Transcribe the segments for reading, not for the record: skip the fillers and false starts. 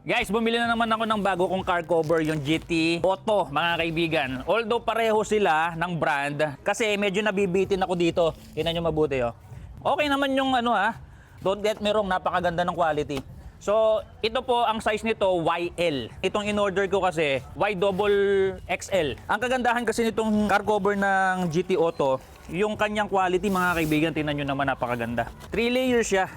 Guys, bumili na naman ako ng bago kong car cover, yung GT Auto, mga kaibigan. Although pareho sila ng brand, kasi medyo nabibitin ako dito. Tingnan nyo mabuti, oh. Okay naman yung don't get me wrong, napakaganda ng quality. So, ito po ang size nito, YL. Itong in-order ko kasi, YXL. Ang kagandahan kasi nitong car cover ng GT Auto, yung kanyang quality, mga kaibigan, tingnan nyo naman, napakaganda. 3 layers siya.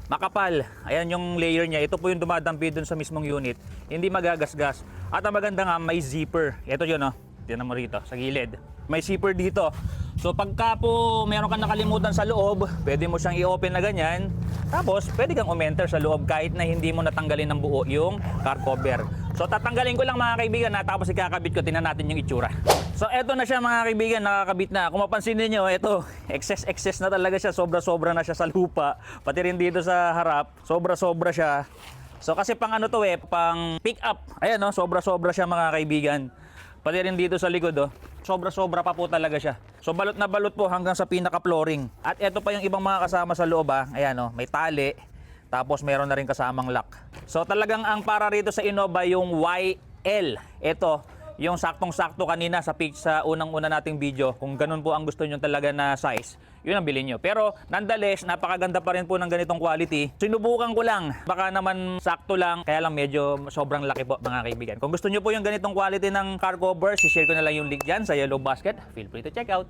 Makapal. Ayan yung layer niya. Ito po yung dumadampi dun sa mismong unit. Hindi magagasgas. At ang maganda nga, may zipper. Ito yun, oh. Tignan mo rito, sa gilid. May zipper dito. So pagka po meron kang nakalimutan sa loob, pwede mo siyang i-open na ganyan. Tapos, pwede kang umenter sa loob kahit na hindi mo natanggalin ng buo yung car cover. So tatanggalin ko lang, mga kaibigan, tapos ikakabit ko. Tingnan natin yung itsura. So eto na siya, mga kaibigan, nakakabit na. Kung mapansin niyo, ito, excess na talaga siya. Sobra-sobra na siya sa lupa. Pati rin dito sa harap, sobra-sobra siya. So kasi pang ano to pang pick up. Ayan, no, sobra-sobra siya, mga kaibigan. Pati rin dito sa likod, oh. Sobra-sobra pa po talaga siya. So balot na balot po hanggang sa pinaka-flooring. At ito pa yung ibang mga kasama sa loob, Ayan, oh, may tali. Tapos meron na rin kasamang lock. So talagang ang para rito sa Innova yung YL. Ito, yung saktong-sakto kanina sa unang-una nating video. Kung ganun po ang gusto nyo talaga na size, yun ang bilhin nyo. Pero nonetheless, napakaganda pa rin po ng ganitong quality. Sinubukan ko lang. Baka naman sakto lang, kaya lang medyo sobrang laki po, mga kaibigan. Kung gusto nyo po yung ganitong quality ng car cover, share ko na lang yung link dyan sa Yellow Basket. Feel free to check out.